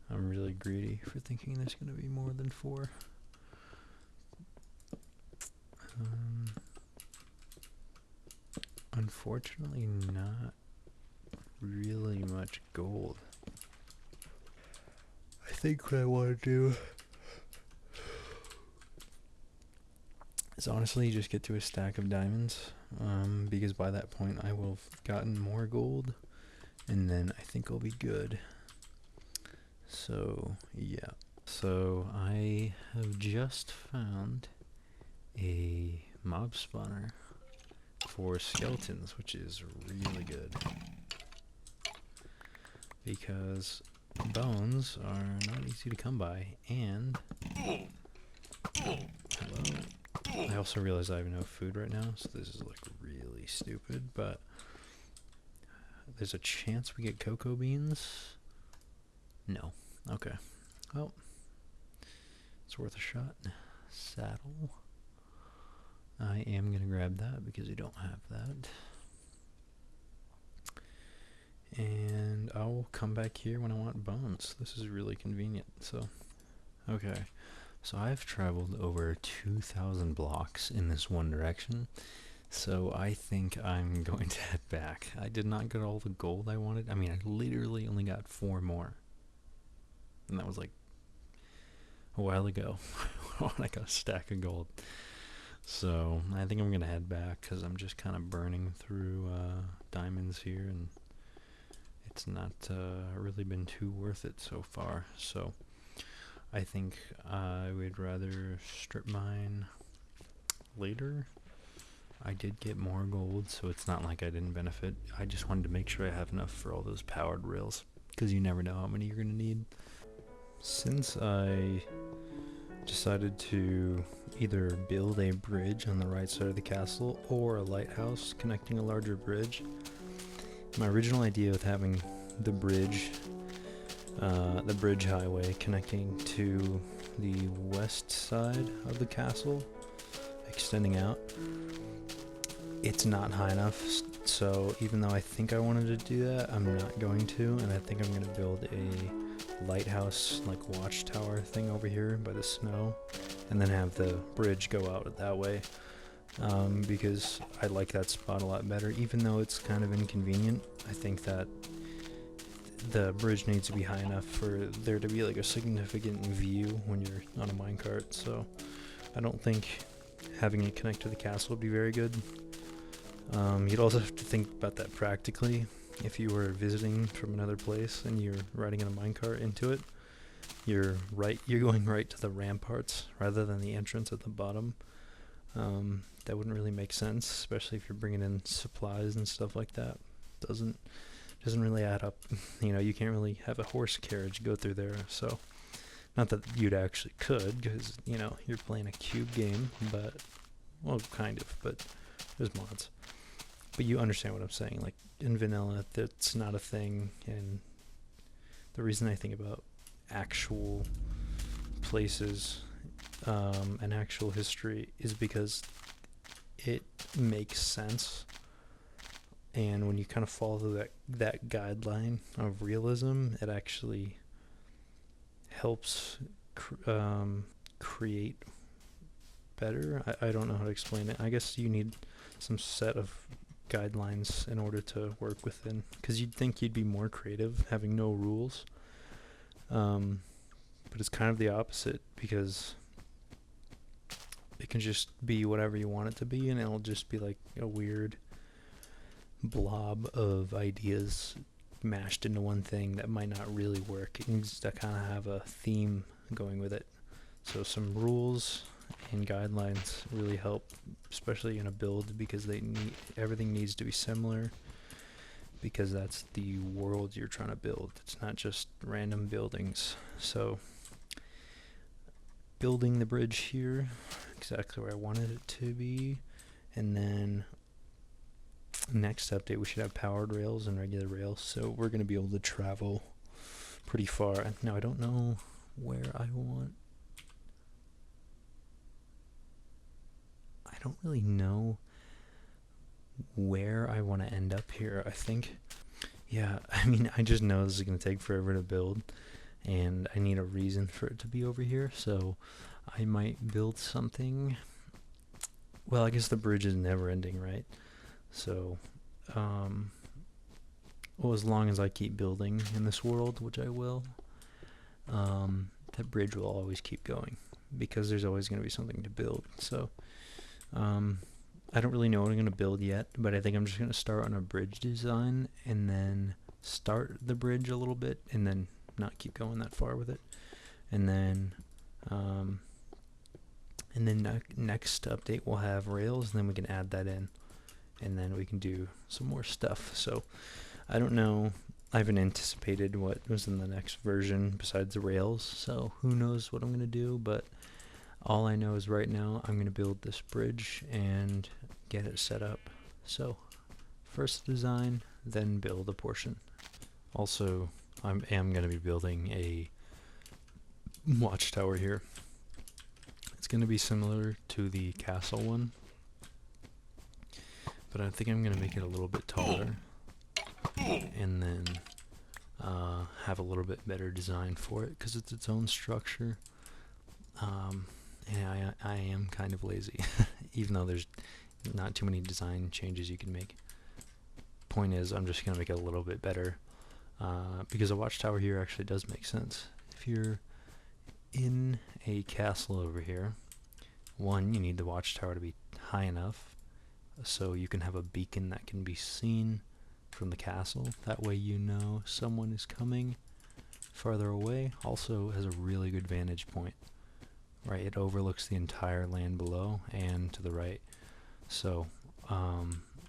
Speaker 1: I'm really greedy for thinking there's going to be more than 4. Unfortunately, not really much gold. I think what I want to do is honestly just get to a stack of diamonds, because by that point I will have gotten more gold, and then I think I'll be good. So, yeah. So, I have just found a mob spawner for skeletons, which is really good. Because bones are not easy to come by, and... Hello. I also realize I have no food right now, so this is like really stupid, but... There's a chance we get cocoa beans? No. Okay. Well, it's worth a shot. Saddle. I am going to grab that because you don't have that. And I'll come back here when I want bones. This is really convenient. So, okay. So I've traveled over 2,000 blocks in this one direction, so I think I'm going to head back. I did not get all the gold I wanted. I mean, I literally only got 4 more, and that was like a while ago when I got a stack of gold. So I think I'm going to head back because I'm just kind of burning through diamonds here, and it's not really been too worth it so far. So I think I would rather strip mine later. I did get more gold, so it's not like I didn't benefit. I just wanted to make sure I have enough for all those powered rails, because you never know how many you're going to need. Since I decided to either build a bridge on the right side of the castle or a lighthouse connecting a larger bridge, my original idea with having the bridge highway connecting to the west side of the castle, extending out, it's not high enough. So even though I think I wanted to do that, I'm not going to, and I think I'm going to build a lighthouse, like watchtower thing over here by the snow, and then have the bridge go out that way, because I like that spot a lot better. Even though it's kind of inconvenient, I think that the bridge needs to be high enough for there to be like a significant view when you're on a minecart. So I don't think having it connect to the castle would be very good. You'd also have to think about that practically. If you were visiting from another place and you're riding in a minecart into it, you're going right to the ramparts rather than the entrance at the bottom. That wouldn't really make sense, especially if you're bringing in supplies and stuff like that. Doesn't really add up. You can't really have a horse carriage go through there. So, not that you'd actually could, because you're playing a cube game, but kind of. But there's mods. But you understand what I'm saying. Like in vanilla, that's not a thing. And the reason I think about actual places and actual history is because it makes sense. And when you kind of follow that guideline of realism, it actually helps create better. I don't know how to explain it. I guess you need some set of guidelines in order to work within, because you'd think you'd be more creative having no rules. But it's kind of the opposite, because it can just be whatever you want it to be, and it'll just be like a weird blob of ideas mashed into one thing that might not really work. It needs to kind of have a theme going with it. So some rules and guidelines really help, especially in a build, because everything needs to be similar, because that's the world you're trying to build. It's not just random buildings. So building the bridge here exactly where I wanted it to be, and then next update we should have powered rails and regular rails, so we're going to be able to travel pretty far. Now I don't know where I don't really know where I want to end up here. I think, I just know this is going to take forever to build, and I need a reason for it to be over here, so I might build something. Well, I guess the bridge is never ending, right? So, as long as I keep building in this world, which I will, that bridge will always keep going, because there's always going to be something to build. So, I don't really know what I'm going to build yet, but I think I'm just going to start on a bridge design, and then start the bridge a little bit, and then not keep going that far with it. And then, next update we'll have rails, and then we can add that in, and then we can do some more stuff. So I don't know. I haven't anticipated what was in the next version besides the rails, so who knows what I'm going to do, but all I know is right now I'm going to build this bridge and get it set up. So first design, then build a portion. Also, I am going to be building a watchtower here. It's going to be similar to the castle one, but I think I'm going to make it a little bit taller, and then have a little bit better design for it, because it's its own structure. And I am kind of lazy, even though there's not too many design changes you can make. Point is, I'm just going to make it a little bit better, because a watchtower here actually does make sense. If you're in a castle over here, one, you need the watchtower to be high enough so you can have a beacon that can be seen from the castle. That way you know someone is coming farther away. Also has a really good vantage point. Right, it overlooks the entire land below and to the right. So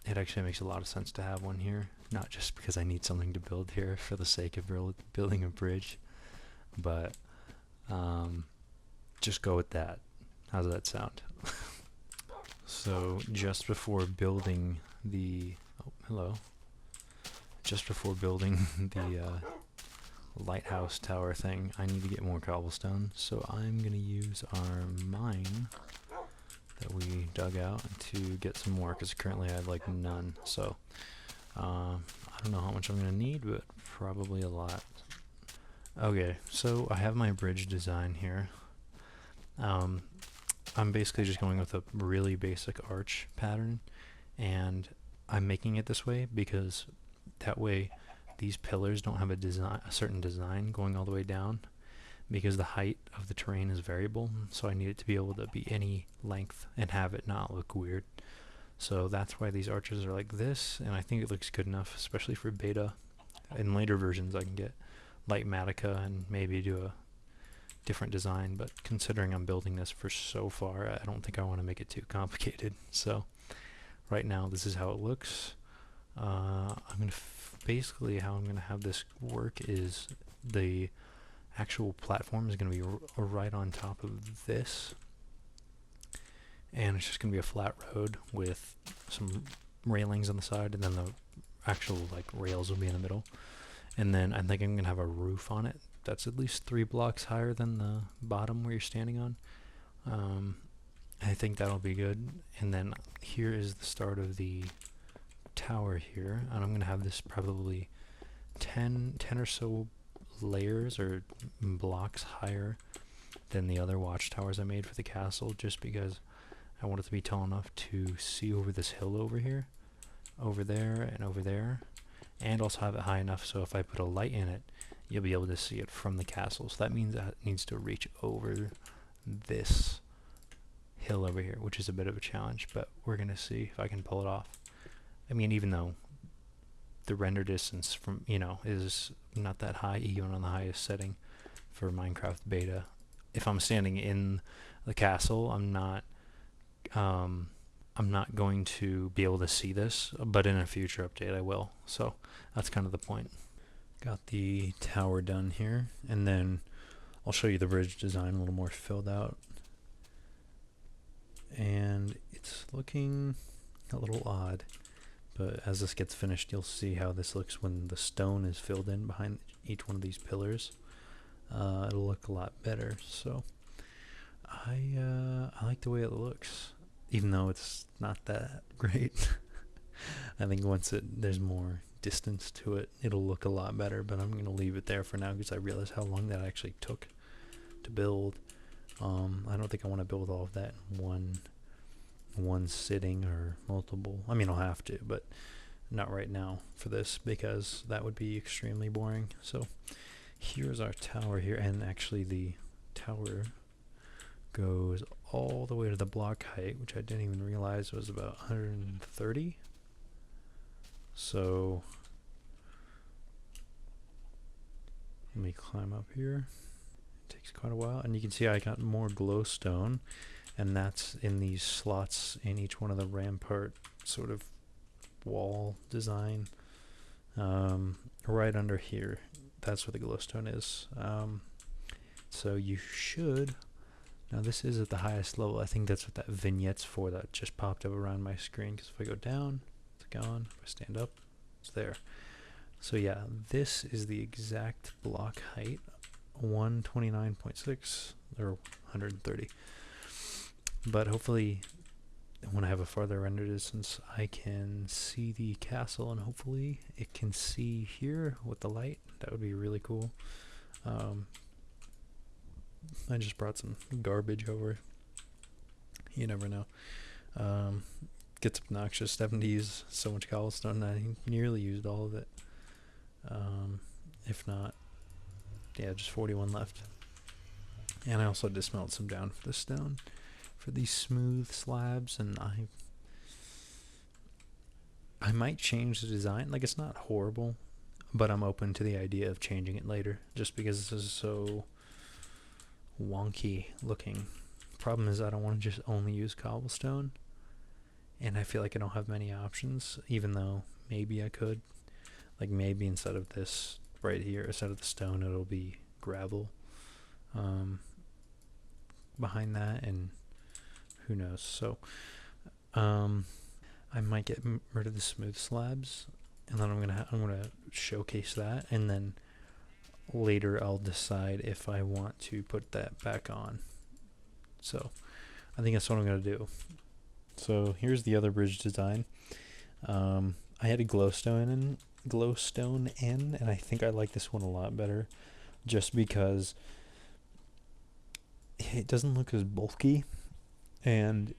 Speaker 1: it actually makes a lot of sense to have one here. Not just because I need something to build here for the sake of building a bridge, but just go with that. How does that sound? So just before building the just before building the lighthouse tower thing, I need to get more cobblestone. So I'm gonna use our mine that we dug out to get some more, because currently I have like none. So I don't know how much I'm gonna need, but probably a lot. Okay, so I have my bridge design here. I'm basically just going with a really basic arch pattern, and I'm making it this way because that way these pillars don't have a certain design going all the way down, because the height of the terrain is variable, so I need it to be able to be any length and have it not look weird. So that's why these arches are like this, and I think it looks good enough, especially for beta. In later versions I can get light Matica and maybe do a different design, but considering I'm building this for so far, I don't think I want to make it too complicated. So right now this is how it looks. I'm gonna basically how I'm gonna have this work is the actual platform is gonna be right on top of this, and it's just gonna be a flat road with some railings on the side, and then the actual like rails will be in the middle. And then I think I'm gonna have a roof on it that's at least 3 blocks higher than the bottom where you're standing on. I think that'll be good. And then here is the start of the tower here, and I'm going to have this probably 10 or so layers or blocks higher than the other watchtowers I made for the castle, just because I want it to be tall enough to see over this hill over here, over there, and over there, and also have it high enough so if I put a light in it, you'll be able to see it from the castle. So that means that it needs to reach over this hill over here, which is a bit of a challenge, but we're going to see if I can pull it off. I mean, even though the render distance from, is not that high, even on the highest setting for Minecraft beta, if I'm standing in the castle, I'm not going to be able to see this, but in a future update I will. So that's kind of the point. Got the tower done here, and then I'll show you the bridge design a little more filled out. And it's looking a little odd, but as this gets finished, you'll see how this looks when the stone is filled in behind each one of these pillars. It'll look a lot better. So I like the way it looks, even though it's not that great. I think once there's more distance to it, it'll look a lot better, but I'm going to leave it there for now because I realize how long that actually took to build. I don't think I want to build all of that in one sitting or multiple. I mean, I'll have to, but not right now for this, because that would be extremely boring. So here's our tower here, and actually the tower goes all the way to the block height, which I didn't even realize was about 130. So let me climb up here. It takes quite a while, and you can see I got more glowstone, and that's in these slots in each one of the rampart sort of wall design. Right under here, that's where the glowstone is. So you should, now this is at the highest level, I think that's what that vignette's for that just popped up around my screen, because if I go down, it's gone. If I stand up, it's there. So yeah, this is the exact block height, 129.6 or 130. But hopefully when I have a farther render distance, I can see the castle, and hopefully it can see here with the light. That would be really cool. I just brought some garbage over. You never know. Um, Gets obnoxious. 70s, so much cobblestone. I nearly used all of it. If not, yeah, just 41 left. And I also dismelt some down for the stone for these smooth slabs, and I might change the design. Like, it's not horrible, but I'm open to the idea of changing it later, just because this is so wonky looking. Problem is, I don't want to just only use cobblestone, and I feel like I don't have many options, even though maybe I could. Like, maybe instead of this right here, instead of the stone, it'll be gravel behind that, and who knows. So I might get rid of the smooth slabs, and then I'm gonna showcase that, and then later I'll decide if I want to put that back on. So I think that's what I'm gonna do. So here's the other bridge design. I had a glowstone in, and I think I like this one a lot better, just because it doesn't look as bulky, and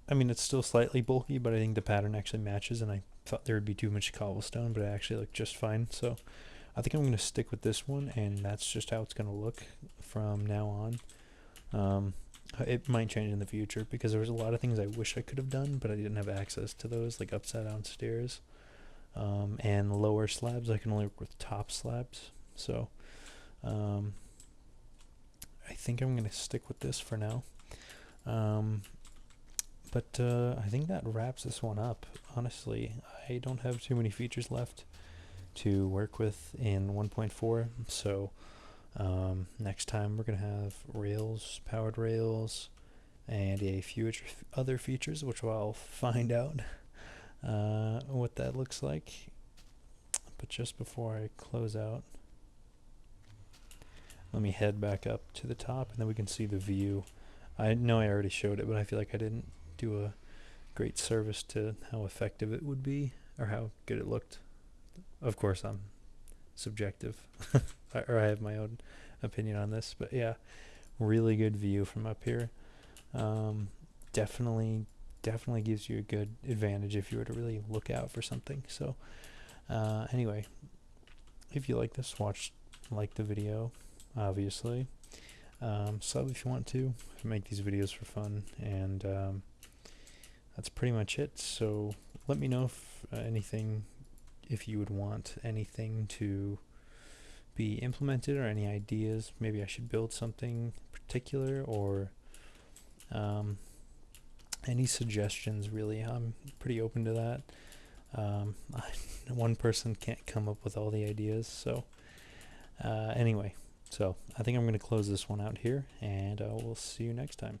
Speaker 1: I mean it's still slightly bulky, but I think the pattern actually matches, and I thought there would be too much cobblestone, but it actually looked just fine. So I think I'm going to stick with this one, and that's just how it's going to look from now on. It might change in the future, because there was a lot of things I wish I could have done, but I didn't have access to those, like upside down stairs. And lower slabs, I can only work with top slabs. So I think I'm going to stick with this for now. But I think that wraps this one up. Honestly, I don't have too many features left to work with in 1.4, so next time we're going to have rails, powered rails, and a few other features, which I'll find out what that looks like. But just before I close out, let me head back up to the top, and then we can see the view. I know I already showed it, but I feel like I didn't do a great service to how effective it would be, or how good it looked. Of course, I'm subjective, or I have my own opinion on this, but yeah, really good view from up here. Definitely gives you a good advantage if you were to really look out for something. So anyway, if you like this, like the video, obviously. Sub if you want to. I make these videos for fun, and that's pretty much it. So let me know if you would want anything to be implemented, or any ideas. Maybe I should build something particular, or any suggestions, really. I'm pretty open to that. One person can't come up with all the ideas, so anyway, so I think I'm going to close this one out here, and we'll see you next time.